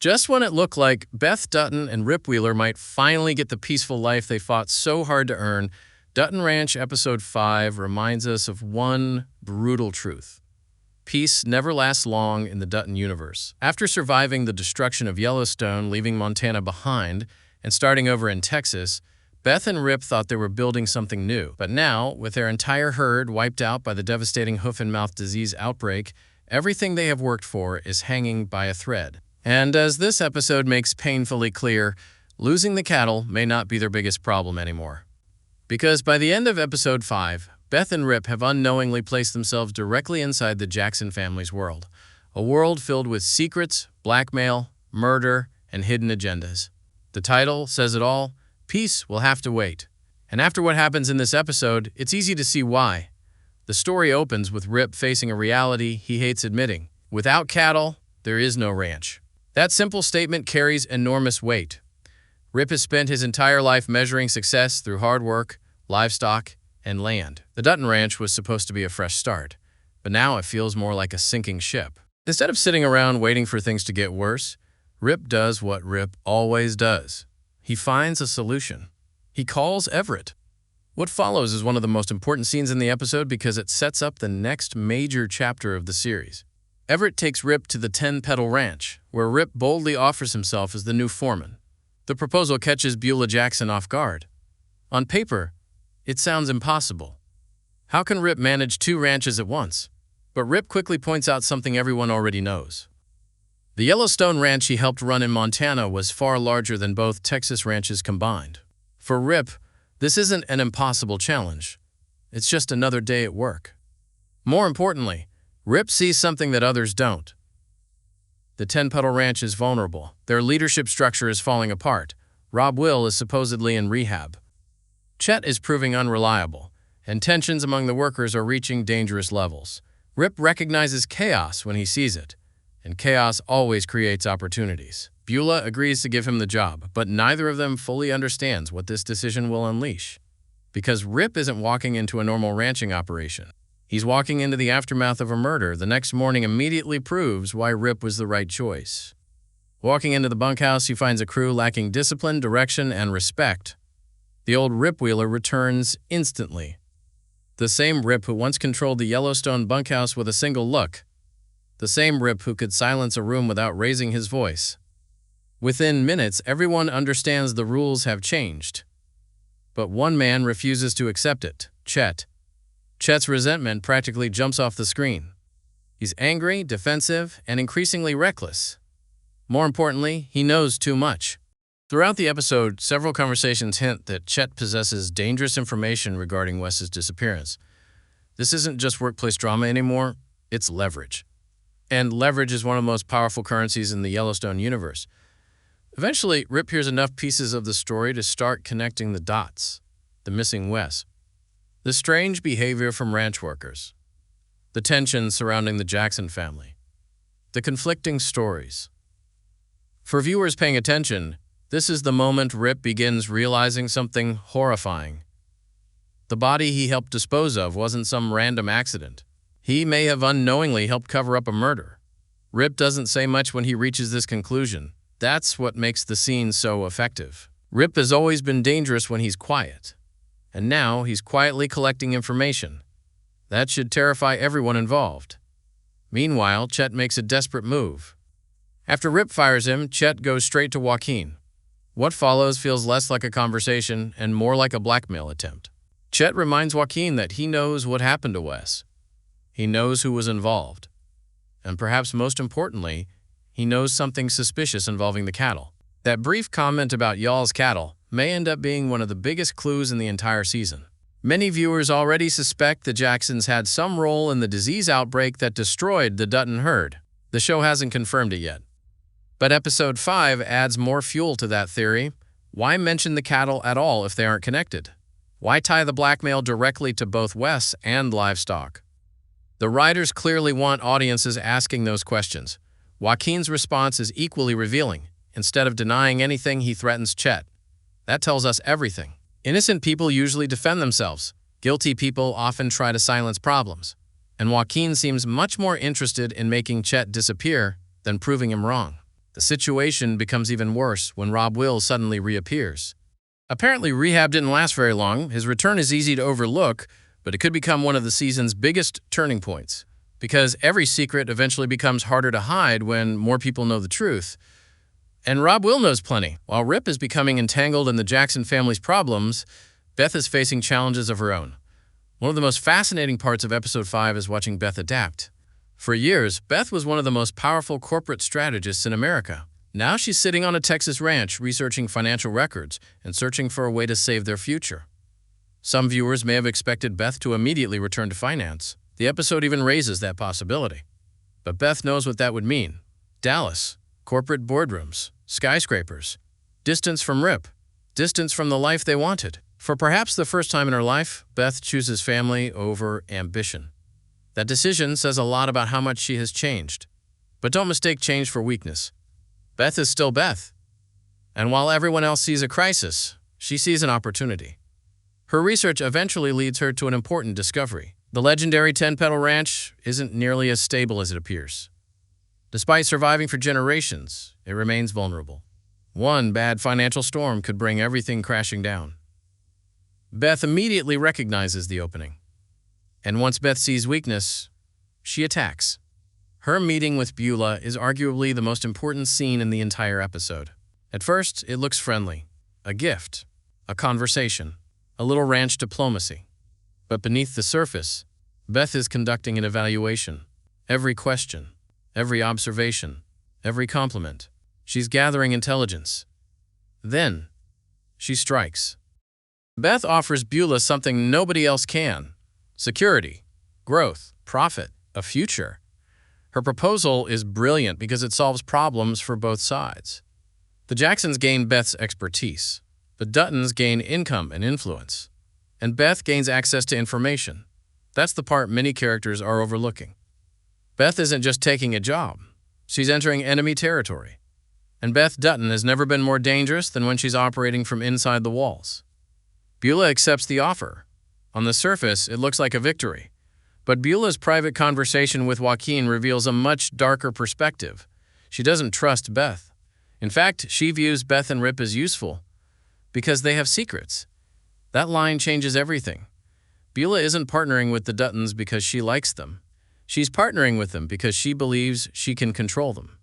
Just when it looked like Beth Dutton and Rip Wheeler might finally get the peaceful life they fought so hard to earn, Dutton Ranch Episode 5 reminds us of one brutal truth. Peace never lasts long in the Dutton universe. After surviving the destruction of Yellowstone, leaving Montana behind, and starting over in Texas, Beth and Rip thought they were building something new. But now, with their entire herd wiped out by the devastating hoof-and-mouth disease outbreak, everything they have worked for is hanging by a thread. And as this episode makes painfully clear, losing the cattle may not be their biggest problem anymore. Because by the end of Episode 5, Beth and Rip have unknowingly placed themselves directly inside the Jackson family's world, a world filled with secrets, blackmail, murder, and hidden agendas. The title says it all: peace will have to wait. And after what happens in this episode, it's easy to see why. The story opens with Rip facing a reality he hates admitting. Without cattle, there is no ranch. That simple statement carries enormous weight. Rip has spent his entire life measuring success through hard work, livestock, and land. The Dutton Ranch was supposed to be a fresh start, but now it feels more like a sinking ship. Instead of sitting around waiting for things to get worse, Rip does what Rip always does. He finds a solution. He calls Everett. What follows is one of the most important scenes in the episode because it sets up the next major chapter of the series. Everett takes Rip to the 10-Petal Ranch, where Rip boldly offers himself as the new foreman. The proposal catches Beulah Jackson off guard. On paper, it sounds impossible. How can Rip manage 2 ranches at once? But Rip quickly points out something everyone already knows. The Yellowstone ranch he helped run in Montana was far larger than both Texas ranches combined. For Rip, this isn't an impossible challenge. It's just another day at work. More importantly, Rip sees something that others don't. The 10-Petal Ranch is vulnerable. Their leadership structure is falling apart. Rob Will is supposedly in rehab. Chet is proving unreliable, and tensions among the workers are reaching dangerous levels. Rip recognizes chaos when he sees it, and chaos always creates opportunities. Beulah agrees to give him the job, but neither of them fully understands what this decision will unleash. Because Rip isn't walking into a normal ranching operation. He's walking into the aftermath of a murder. The next morning immediately proves why Rip was the right choice. Walking into the bunkhouse, he finds a crew lacking discipline, direction, and respect. The old Rip Wheeler returns instantly. The same Rip who once controlled the Yellowstone bunkhouse with a single look. The same Rip who could silence a room without raising his voice. Within minutes, everyone understands the rules have changed. But one man refuses to accept it: Chet. Chet's resentment practically jumps off the screen. He's angry, defensive, and increasingly reckless. More importantly, he knows too much. Throughout the episode, several conversations hint that Chet possesses dangerous information regarding Wes's disappearance. This isn't just workplace drama anymore, it's leverage. And leverage is one of the most powerful currencies in the Yellowstone universe. Eventually, Rip hears enough pieces of the story to start connecting the dots. The missing Wes. The strange behavior from ranch workers. The tensions surrounding the Jackson family. The conflicting stories. For viewers paying attention, this is the moment Rip begins realizing something horrifying. The body he helped dispose of wasn't some random accident. He may have unknowingly helped cover up a murder. Rip doesn't say much when he reaches this conclusion. That's what makes the scene so effective. Rip has always been dangerous when he's quiet. And now he's quietly collecting information. That should terrify everyone involved. Meanwhile, Chet makes a desperate move. After Rip fires him, Chet goes straight to Joaquin. What follows feels less like a conversation and more like a blackmail attempt. Chet reminds Joaquin that he knows what happened to Wes. He knows who was involved. And perhaps most importantly, he knows something suspicious involving the cattle. That brief comment about y'all's cattle may end up being one of the biggest clues in the entire season. Many viewers already suspect the Jacksons had some role in the disease outbreak that destroyed the Dutton herd. The show hasn't confirmed it yet. But Episode 5 adds more fuel to that theory. Why mention the cattle at all if they aren't connected? Why tie the blackmail directly to both Wes and livestock? The writers clearly want audiences asking those questions. Joaquin's response is equally revealing. Instead of denying anything, he threatens Chet. That tells us everything. Innocent people usually defend themselves. Guilty people often try to silence problems. And Joaquin seems much more interested in making Chet disappear than proving him wrong. The situation becomes even worse when Rob Will suddenly reappears. Apparently, rehab didn't last very long. His return is easy to overlook, but it could become one of the season's biggest turning points. Because every secret eventually becomes harder to hide when more people know the truth. And Rob Will knows plenty. While Rip is becoming entangled in the Jackson family's problems, Beth is facing challenges of her own. One of the most fascinating parts of Episode 5 is watching Beth adapt. For years, Beth was one of the most powerful corporate strategists in America. Now she's sitting on a Texas ranch researching financial records and searching for a way to save their future. Some viewers may have expected Beth to immediately return to finance. The episode even raises that possibility. But Beth knows what that would mean. Dallas, corporate boardrooms, skyscrapers, distance from Rip, distance from the life they wanted. For perhaps the first time in her life, Beth chooses family over ambition. That decision says a lot about how much she has changed. But don't mistake change for weakness. Beth is still Beth. And while everyone else sees a crisis, she sees an opportunity. Her research eventually leads her to an important discovery. The legendary 10-petal ranch isn't nearly as stable as it appears. Despite surviving for generations, it remains vulnerable. One bad financial storm could bring everything crashing down. Beth immediately recognizes the opening. And once Beth sees weakness, she attacks. Her meeting with Beulah is arguably the most important scene in the entire episode. At first, it looks friendly. A gift, a conversation, a little ranch diplomacy. But beneath the surface, Beth is conducting an evaluation. Every question, every observation, every compliment. She's gathering intelligence. Then, she strikes. Beth offers Beulah something nobody else can. Security, growth, profit, a future. Her proposal is brilliant because it solves problems for both sides. The Jacksons gain Beth's expertise. The Duttons gain income and influence. And Beth gains access to information. That's the part many characters are overlooking. Beth isn't just taking a job. She's entering enemy territory. And Beth Dutton has never been more dangerous than when she's operating from inside the walls. Beulah accepts the offer. On the surface, it looks like a victory. But Beulah's private conversation with Joaquin reveals a much darker perspective. She doesn't trust Beth. In fact, she views Beth and Rip as useful because they have secrets. That line changes everything. Beulah isn't partnering with the Duttons because she likes them. She's partnering with them because she believes she can control them.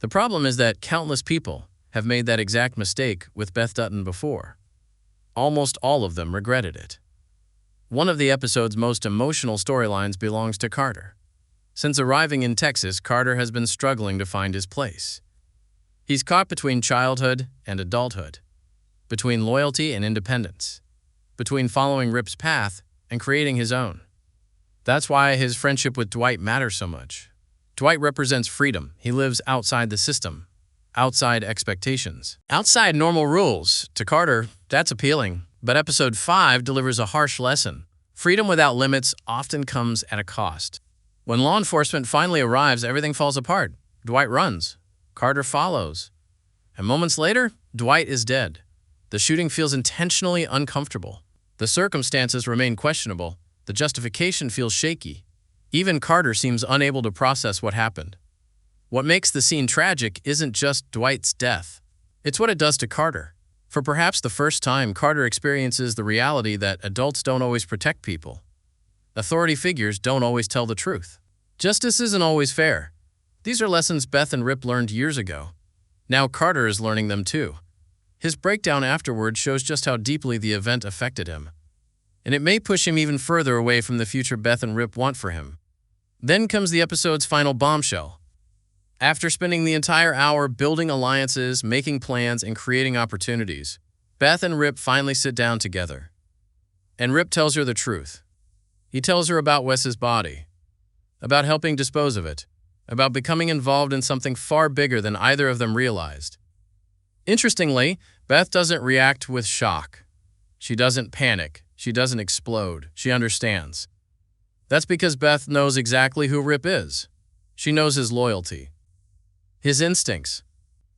The problem is that countless people have made that exact mistake with Beth Dutton before. Almost all of them regretted it. One of the episode's most emotional storylines belongs to Carter. Since arriving in Texas, Carter has been struggling to find his place. He's caught between childhood and adulthood, between loyalty and independence, between following Rip's path and creating his own. That's why his friendship with Dwight matters so much. Dwight represents freedom. He lives outside the system, outside expectations, outside normal rules. To Carter, that's appealing. But Episode 5 delivers a harsh lesson. Freedom without limits often comes at a cost. When law enforcement finally arrives, everything falls apart. Dwight runs. Carter follows. And moments later, Dwight is dead. The shooting feels intentionally uncomfortable. The circumstances remain questionable. The justification feels shaky. Even Carter seems unable to process what happened. What makes the scene tragic isn't just Dwight's death. It's what it does to Carter. For perhaps the first time, Carter experiences the reality that adults don't always protect people. Authority figures don't always tell the truth. Justice isn't always fair. These are lessons Beth and Rip learned years ago. Now Carter is learning them too. His breakdown afterward shows just how deeply the event affected him. And it may push him even further away from the future Beth and Rip want for him. Then comes the episode's final bombshell. After spending the entire hour building alliances, making plans, and creating opportunities, Beth and Rip finally sit down together. And Rip tells her the truth. He tells her about Wes's body, about helping dispose of it, about becoming involved in something far bigger than either of them realized. Interestingly, Beth doesn't react with shock. She doesn't panic. She doesn't explode. She understands. That's because Beth knows exactly who Rip is. She knows his loyalty, his instincts,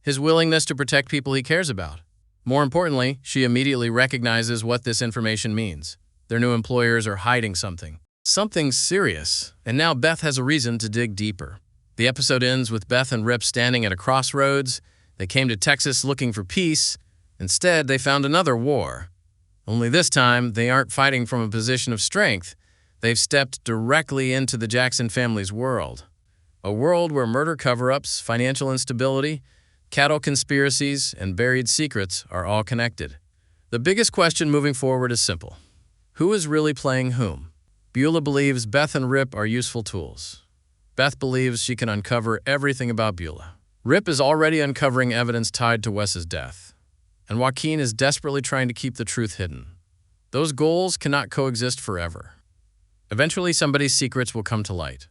his willingness to protect people he cares about. More importantly, she immediately recognizes what this information means. Their new employers are hiding something serious, and now Beth has a reason to dig deeper. The episode ends with Beth and Rip standing at a crossroads. They came to Texas looking for peace. Instead, they found another war. Only this time, they aren't fighting from a position of strength. They've stepped directly into the Jackson family's world. A world where murder cover-ups, financial instability, cattle conspiracies, and buried secrets are all connected. The biggest question moving forward is simple. Who is really playing whom? Beulah believes Beth and Rip are useful tools. Beth believes she can uncover everything about Beulah. Rip is already uncovering evidence tied to Wes's death. And Joaquin is desperately trying to keep the truth hidden. Those goals cannot coexist forever. Eventually, somebody's secrets will come to light.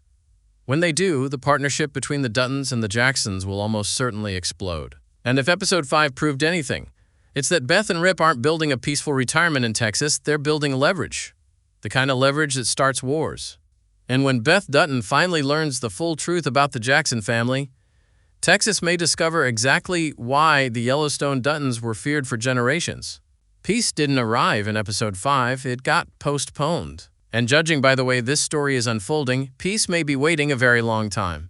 When they do, the partnership between the Duttons and the Jacksons will almost certainly explode. And if Episode 5 proved anything, it's that Beth and Rip aren't building a peaceful retirement in Texas, they're building leverage. The kind of leverage that starts wars. And when Beth Dutton finally learns the full truth about the Jackson family, Texas may discover exactly why the Yellowstone Duttons were feared for generations. Peace didn't arrive in Episode 5, it got postponed. And judging by the way this story is unfolding, peace may be waiting a very long time.